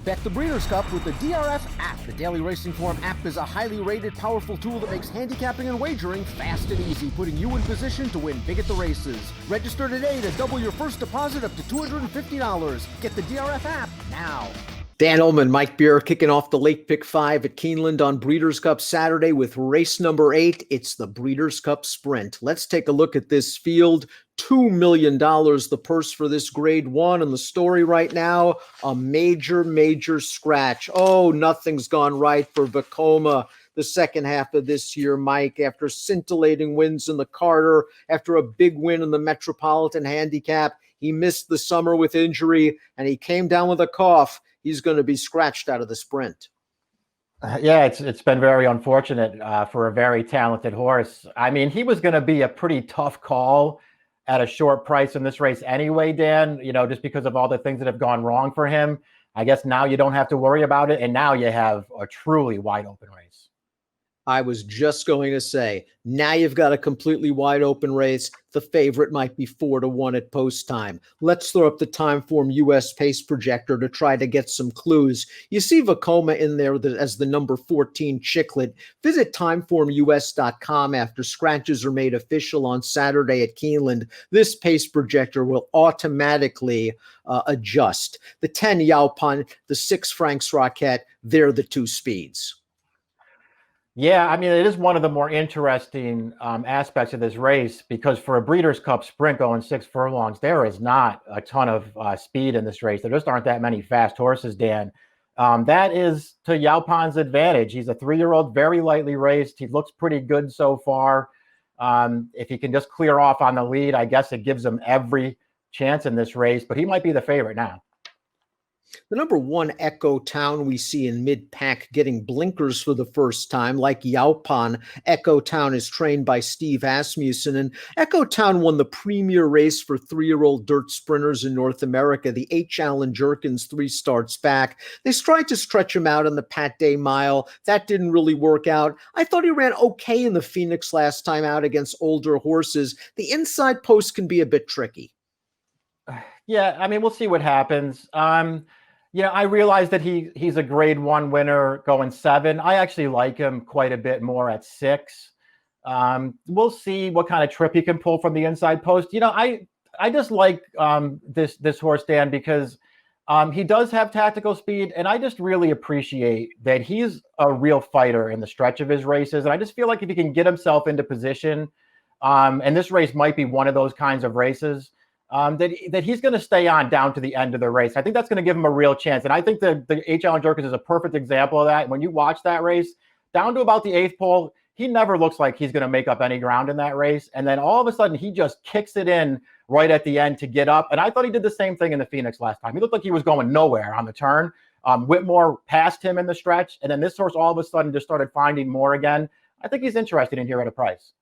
Bet the Breeders' Cup with the DRF app. The Daily Racing Form app is a highly rated, powerful tool that makes handicapping and wagering fast and easy, putting you in position to win big at the races. Register today to double your first deposit up to $250. Get the DRF app now. Dan Illman, Mike Beer kicking off the late pick 5 at Keeneland on Breeders' Cup Saturday with race number 8. It's the Breeders' Cup Sprint. Let's take a look at this field. $2 million, the purse for this grade 1, and the story right now, a major scratch. Oh, nothing's gone right for Vacoma the second half of this year, Mike, after scintillating wins in the Carter, after a big win in the Metropolitan Handicap. He missed the summer with injury, and he came down with a cough. He's going to be scratched out of the sprint. Yeah, it's been very unfortunate for a very talented horse. I mean, he was going to be a pretty tough call at a short price in this race anyway, Dan, just because of all the things that have gone wrong for him. I guess now you don't have to worry about it, and now you have a truly wide open race. I was just going to say, now you've got a completely wide open race. The favorite might be 4-1 at post time. Let's throw up the Timeform US pace projector to try to get some clues. You see Vacoma in there as the number 14 chicklet. Visit timeformus.com after scratches are made official on Saturday at Keeneland. This pace projector will automatically adjust. The 10 Yaupon, the 6 Franks Rockette, they're the 2 speeds. Yeah, I mean, it is one of the more interesting aspects of this race because for a Breeders' Cup Sprint going 6 furlongs, there is not a ton of speed in this race. There just aren't that many fast horses, Dan. That is to Yaupon's advantage. He's a 3-year-old, very lightly raced. He looks pretty good so far. If he can just clear off on the lead, I guess it gives him every chance in this race, but he might be the favorite now. The number 1 Echo Town we see in mid-pack getting blinkers for the first time, like Yaupon. Echo Town is trained by Steve Asmussen, and Echo Town won the premier race for 3-year-old dirt sprinters in North America, the H. Allen Jerkins 3 starts back. They tried to stretch him out on the Pat Day Mile. That didn't really work out. I thought he ran okay in the Phoenix last time out against older horses. The inside post can be a bit tricky. Yeah, I mean, we'll see what happens. I realize that he's a grade 1 winner going 7. I actually like him quite a bit more at 6. We'll see what kind of trip he can pull from the inside post. I just like this horse, Dan, because he does have tactical speed, and I just really appreciate that he's a real fighter in the stretch of his races. And I just feel like if he can get himself into position, and this race might be one of those kinds of races, that he's going to stay on down to the end of the race. I think that's going to give him a real chance. And I think the H. Allen Jerkins is a perfect example of that. When you watch that race, down to about the 8th pole, he never looks like he's going to make up any ground in that race. And then all of a sudden, he just kicks it in right at the end to get up. And I thought he did the same thing in the Phoenix last time. He looked like he was going nowhere on the turn. Whitmore passed him in the stretch. And then this horse all of a sudden just started finding more again. I think he's interested in here at a price.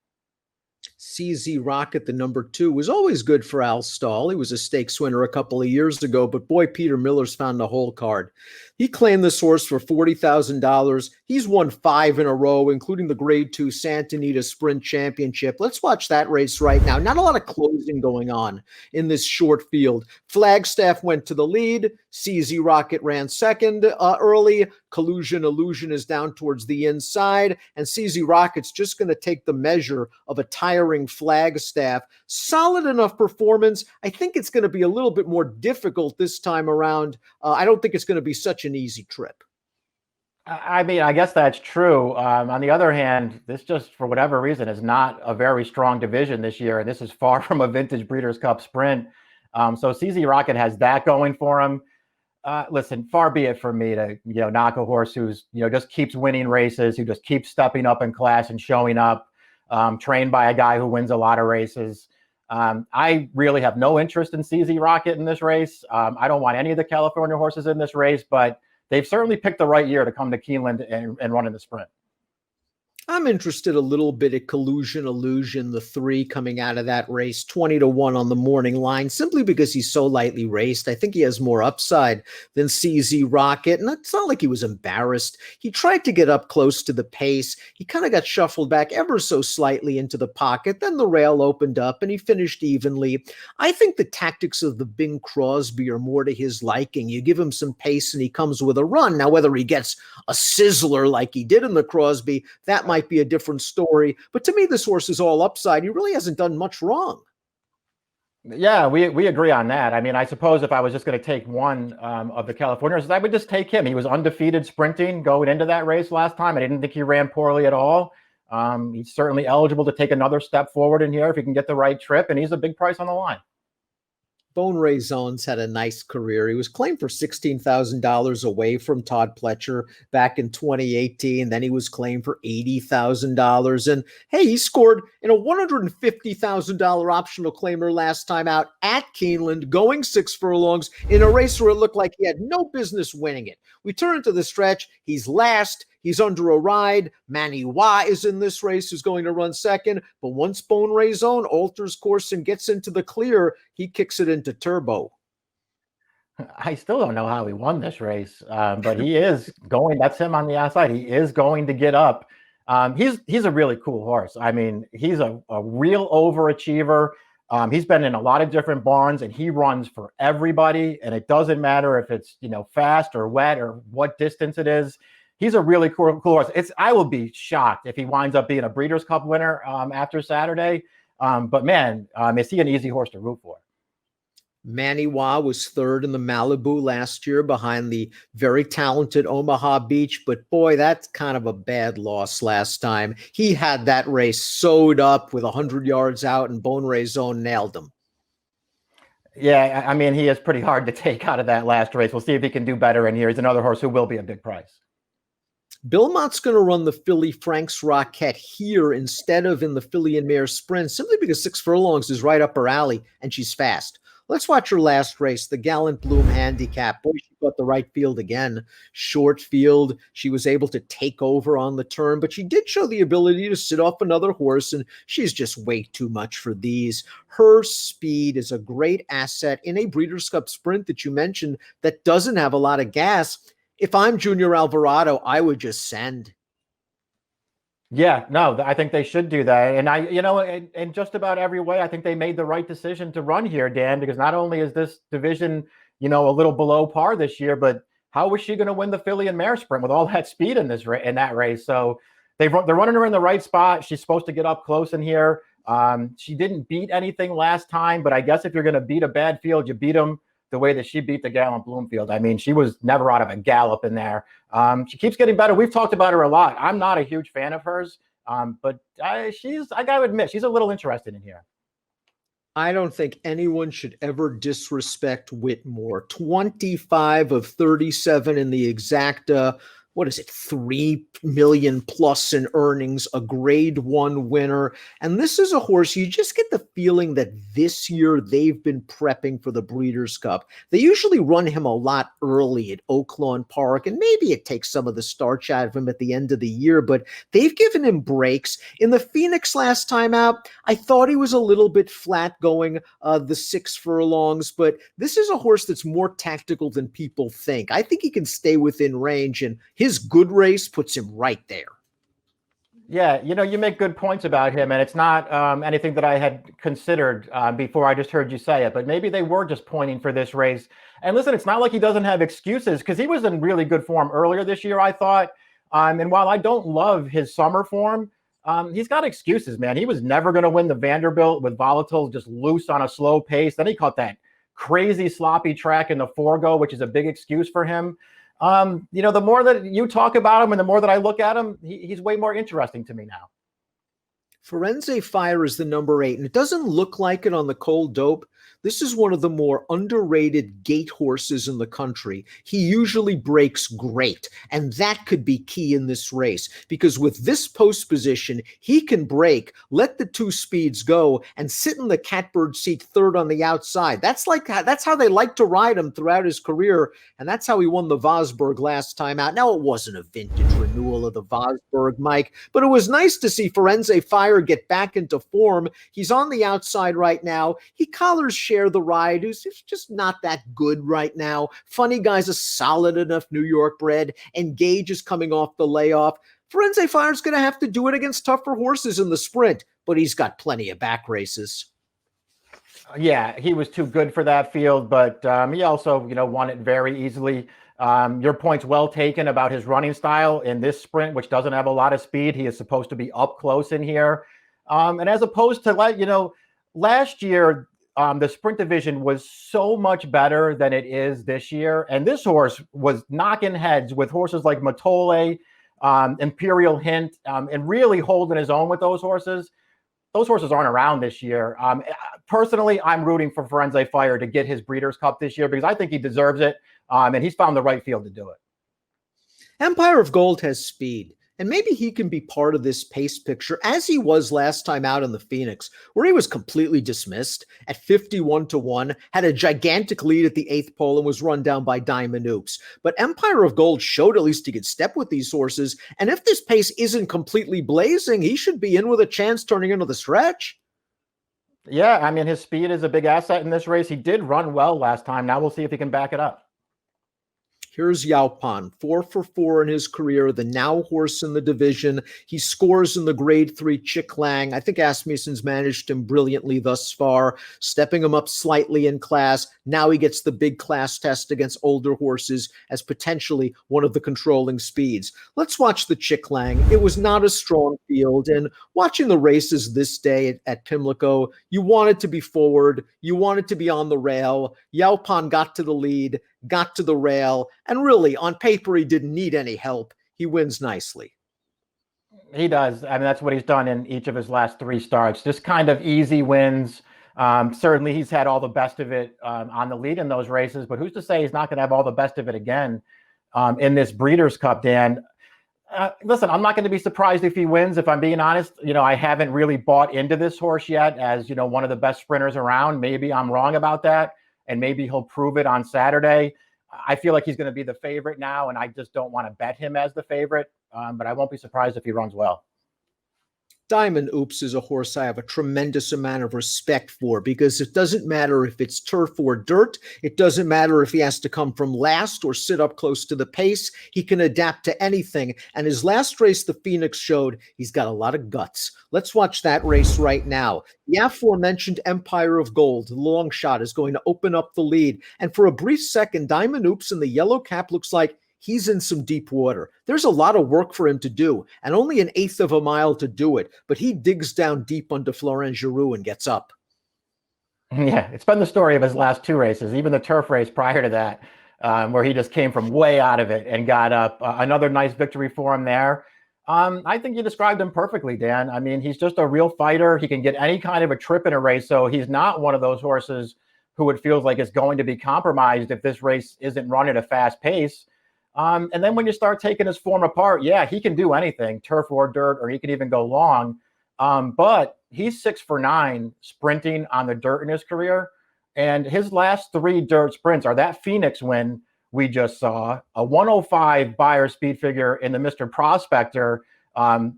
CZ Rockette, the number 2, was always good for Al Stahl. He was a stakes winner a couple of years ago, but boy, Peter Miller's found a hole card. He claimed this horse for $40,000. He's won 5 in a row, including the grade 2 Santa Anita Sprint Championship. Let's watch that race right now. Not a lot of closing going on in this short field. Flagstaff went to the lead. CZ Rockette ran second early. Collusion Illusion is down towards the inside, and CZ Rockette's just going to take the measure of a tiring Flagstaff. Solid enough performance. I think it's going to be a little bit more difficult this time around. I don't think it's going to be such an easy trip. I mean, I guess that's true. On the other hand, this just, for whatever reason, is not a very strong division this year, and this is far from a vintage Breeders' Cup Sprint. So CZ Rockette has that going for him. Listen, far be it from me to, knock a horse who's, just keeps winning races, who just keeps stepping up in class and showing up, trained by a guy who wins a lot of races. I really have no interest in CZ Rockette in this race. I don't want any of the California horses in this race, but they've certainly picked the right year to come to Keeneland and run in the sprint. I'm interested a little bit at Collusion Illusion, the 3 coming out of that race, 20-1 on the morning line, simply because he's so lightly raced. I think he has more upside than CZ Rockette, and it's not like he was embarrassed. He tried to get up close to the pace. He kind of got shuffled back ever so slightly into the pocket. Then the rail opened up, and he finished evenly. I think the tactics of the Bing Crosby are more to his liking. You give him some pace, and he comes with a run. Now, whether he gets a sizzler like he did in the Crosby, that might be a different story. But to me, this horse is all upside. He really hasn't done much wrong. Yeah, we agree on that. I mean, I suppose if I was just going to take one of the Californians, I would just take him. He was undefeated sprinting going into that race last time. I didn't think he ran poorly at all. He's certainly eligible to take another step forward in here if he can get the right trip, and he's a big price on the line. Bone Razon's had a nice career. He was claimed for $16,000 away from Todd Pletcher back in 2018. Then he was claimed for $80,000. And hey, he scored in a $150,000 optional claimer last time out at Keeneland, going 6 furlongs in a race where it looked like he had no business winning it. We turn to the stretch. He's last. He's under a ride. Manny Wah is in this race, who's going to run second. But once Bone Razon alters course and gets into the clear, he kicks it into turbo. I still don't know how he won this race, but he is going. That's him on the outside. He is going to get up. He's a really cool horse. I mean, he's a real overachiever. He's been in a lot of different barns, and he runs for everybody. And it doesn't matter if it's fast or wet or what distance it is. He's a really cool horse. I will be shocked if he winds up being a Breeders' Cup winner after Saturday. But man, is he an easy horse to root for? Manny Wah was third in the Malibu last year behind the very talented Omaha Beach. But boy, that's kind of a bad loss last time. He had that race sewed up with 100 yards out, and Bone Razon nailed him. Yeah, I mean, he is pretty hard to take out of that last race. We'll see if he can do better in here. He's another horse who will be a big price. Bill Mott's going to run the filly Frank's Rockette here instead of in the filly and mare sprint, simply because 6 furlongs is right up her alley and she's fast. Let's watch her last race, the Gallant Bloom Handicap. Boy, she got the right field again. Short field. She was able to take over on the turn, but she did show the ability to sit off another horse, and she's just way too much for these. Her speed is a great asset in a Breeders' Cup sprint that you mentioned that doesn't have a lot of gas. If I'm Junior Alvarado, I would just send. Yeah, no, I think they should do that. And in just about every way, I think they made the right decision to run here, Dan, because not only is this division, a little below par this year, but how was she going to win the filly and mare sprint with all that speed in that race? So they're running her in the right spot. She's supposed to get up close in here. She didn't beat anything last time, but I guess if you're going to beat a bad field, you beat them the way that she beat the Gallant Bloomfield. I mean, she was never out of a gallop in there. She keeps getting better. We've talked about her a lot. I'm not a huge fan of hers, but I got to admit, she's a little interested in here. I don't think anyone should ever disrespect Whitmore. 25 of 37 in the exacta. What is it, 3 million plus in earnings, a grade 1 winner. And this is a horse, you just get the feeling that this year they've been prepping for the Breeders' Cup. They usually run him a lot early at Oaklawn Park, and maybe it takes some of the starch out of him at the end of the year, but they've given him breaks. In the Phoenix last time out, I thought he was a little bit flat going the 6 furlongs, but this is a horse that's more tactical than people think. I think he can stay within range, and his good race puts him right there. Yeah, you make good points about him, and it's not anything that I had considered before I just heard you say it, but maybe they were just pointing for this race. And listen, it's not like he doesn't have excuses, because he was in really good form earlier this year, I thought. And while I don't love his summer form, he's got excuses, man. He was never going to win the Vanderbilt with Volatile just loose on a slow pace. Then he caught that crazy sloppy track in the Forgo, which is a big excuse for him. The more that you talk about him and the more that I look at him, he's way more interesting to me now. Firenze Fire is the number 8, and it doesn't look like it on the cold dope. This is one of the more underrated gate horses in the country. He usually breaks great, and that could be key in this race because with this post position, he can break, let the two speeds go, and sit in the catbird seat third on the outside. That's how they like to ride him throughout his career, and that's how he won the Vosburg last time out. Now, it wasn't a vintage renewal of the Vosburg, Mike, but it was nice to see Firenze Fire get back into form. He's on the outside right now. He collars Share the Ride, who's just not that good right now. Funny Guy's a solid enough New York bred, and Gage is coming off the layoff. Firenze Fire's going to have to do it against tougher horses in the sprint, but he's got plenty of back races. Yeah, he was too good for that field, but he also, won it very easily. Your point's well taken about his running style in this sprint, which doesn't have a lot of speed. He is supposed to be up close in here. And as opposed to, last year, the sprint division was so much better than it is this year. And this horse was knocking heads with horses like Matole, Imperial Hint, and really holding his own with those horses. Those horses aren't around this year. Personally, I'm rooting for Firenze Fire to get his Breeders' Cup this year because I think he deserves it, and he's found the right field to do it. Empire of Gold has speed, and maybe he can be part of this pace picture as he was last time out in the Phoenix, where he was completely dismissed at 51-1, had a gigantic lead at the 8th pole and was run down by Diamond Oops. But Empire of Gold showed at least he could step with these horses, and if this pace isn't completely blazing, he should be in with a chance turning into the stretch. Yeah, I mean, his speed is a big asset in this race. He did run well last time. Now we'll see if he can back it up. Here's Yaupon, 4 for 4 in his career, the now horse in the division. He scores in the grade 3 Chick Lang. I think Asmussen's managed him brilliantly thus far, stepping him up slightly in class. Now he gets the big class test against older horses as potentially one of the controlling speeds. Let's watch the Chick Lang. It was not a strong field, and watching the races this day at Pimlico, you wanted to be forward, you wanted to be on the rail. Yaupon got to the lead, got to the rail, and really, on paper, he didn't need any help. He wins nicely. He does. I mean, that's what he's done in each of his last 3 starts. Just kind of easy wins. Certainly, he's had all the best of it on the lead in those races, but who's to say he's not going to have all the best of it again in this Breeders' Cup, Dan? Listen, I'm not going to be surprised if he wins, if I'm being honest. I haven't really bought into this horse yet as, one of the best sprinters around. Maybe I'm wrong about that, and maybe he'll prove it on Saturday. I feel like he's going to be the favorite now, and I just don't want to bet him as the favorite, but I won't be surprised if he runs well. Diamond Oops is a horse I have a tremendous amount of respect for because it doesn't matter if it's turf or dirt. It doesn't matter if he has to come from last or sit up close to the pace. He can adapt to anything. And his last race, the Phoenix, showed he's got a lot of guts. Let's watch that race right now. The aforementioned Empire of Gold, the long shot, is going to open up the lead. And for a brief second, Diamond Oops in the yellow cap looks like he's in some deep water. There's a lot of work for him to do, and only 1/8 of a mile to do it, but he digs down deep under Florent Giroux and gets up. Yeah, it's been the story of his last 2 races, even the turf race prior to that, where he just came from way out of it and got up. Another nice victory for him there. I think you described him perfectly, Dan. I mean, he's just a real fighter. He can get any kind of a trip in a race, so he's not one of those horses who it feels like is going to be compromised if this race isn't run at a fast pace. And then when you start taking his form apart, yeah, he can do anything, turf or dirt, or he can even go long. But he's 6 for 9 sprinting on the dirt in his career. And his last 3 dirt sprints are that Phoenix win we just saw, a 105 Beyer speed figure in the Mr. Prospector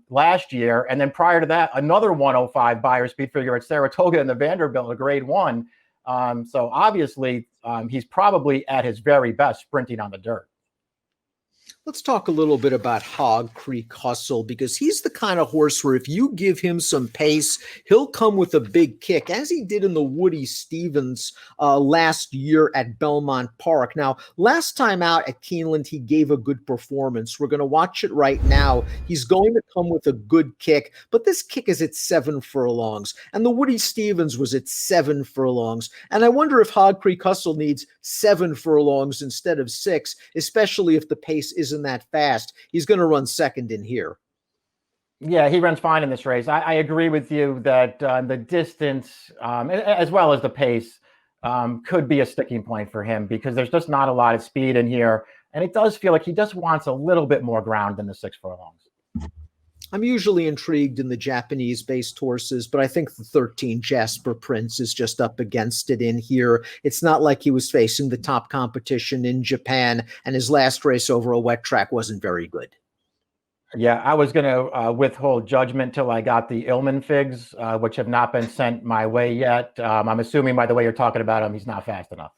last year. And then prior to that, another 105 Beyer speed figure at Saratoga in the Vanderbilt, a grade 1. So obviously, he's probably at his very best sprinting on the dirt. Let's talk a little bit about Hog Creek Hustle, because he's the kind of horse where if you give him some pace, he'll come with a big kick, as he did in the Woody Stevens last year at Belmont Park. Now, last time out at Keeneland, he gave a good performance. We're going to watch it right now. He's going to come with a good kick, but this kick is at 7 furlongs, and the Woody Stevens was at 7 furlongs. And I wonder if Hog Creek Hustle needs 7 furlongs instead of 6, especially if the pace isn't that fast. He's going to run second in here. Yeah, he runs fine in this race. I agree with you that the distance, as well as the pace, could be a sticking point for him because there's just not a lot of speed in here. And it does feel like he just wants a little bit more ground than the 6 furlongs. I'm usually intrigued in the Japanese-based horses, but I think the 13 Jasper Prince is just up against it in here. It's not like he was facing the top competition in Japan, and his last race over a wet track wasn't very good. Yeah, I was going to withhold judgment till I got the Illman figs, which have not been sent my way yet. I'm assuming by the way you're talking about him, he's not fast enough.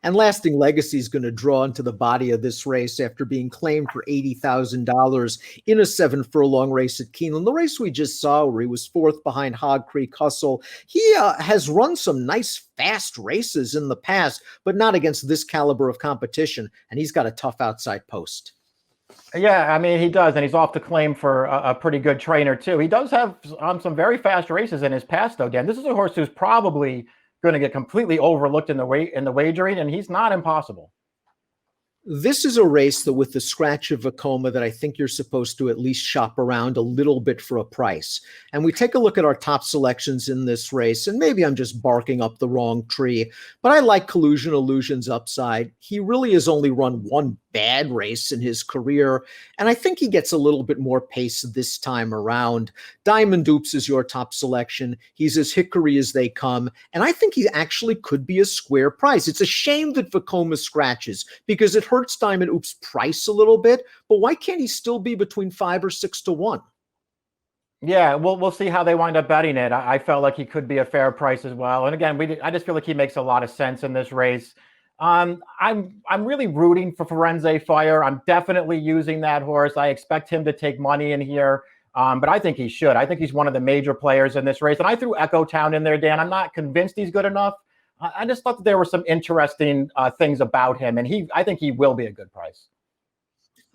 And Lasting Legacy is going to draw into the body of this race after being claimed for $80,000 in a 7 furlong race at Keeneland. The race we just saw where he was 4th behind Hog Creek Hustle. He has run some nice fast races in the past, but not against this caliber of competition. And he's got a tough outside post. Yeah, I mean, he does. And he's off the claim for a pretty good trainer too. He does have some very fast races in his past though, Dan. This is a horse who's probably going to get completely overlooked in the wagering, and he's not impossible. This is a race that with the scratch of Vacoma that I think you're supposed to at least shop around a little bit for a price. And we take a look at our top selections in this race, and maybe I'm just barking up the wrong tree, but I like Collusion Illusion's upside. He really has only run one bad race in his career, and I think he gets a little bit more pace this time around. Diamond Dupes is your top selection. He's as hickory as they come, and I think he actually could be a square price. It's a shame that Vacoma scratches because it hurts Diamond Dupes' price a little bit, but why can't he still be between 5 or 6 to 1? Yeah, we'll see how they wind up betting it. I felt like he could be a fair price as well. And again, I just feel like he makes a lot of sense in this race. I'm really rooting for Firenze Fire. I'm definitely using that horse. I expect him to take money in here, but I think he should. I think he's one of the major players in this race. And I threw Echo Town in there, Dan. I'm not convinced he's good enough. I just thought that there were some interesting things about him, and I think he will be a good price.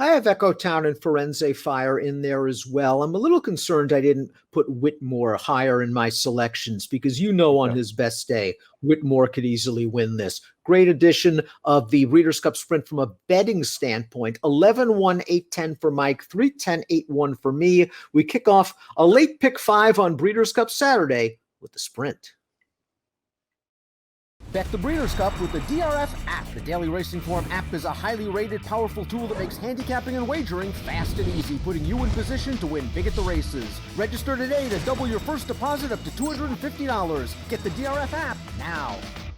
I have Echo Town and Firenze Fire in there as well. I'm a little concerned I didn't put Whitmore higher in my selections because on his best day, Whitmore could easily win this. Great edition of the Breeders' Cup Sprint from a betting standpoint. 11-1, 8-10 for Mike, 3-10, 8-1 for me. We kick off a late pick 5 on Breeders' Cup Saturday with the Sprint. Bet the Breeders' Cup with the DRF app. The Daily Racing Form app is a highly rated, powerful tool that makes handicapping and wagering fast and easy, putting you in position to win big at the races. Register today to double your first deposit up to $250. Get the DRF app now.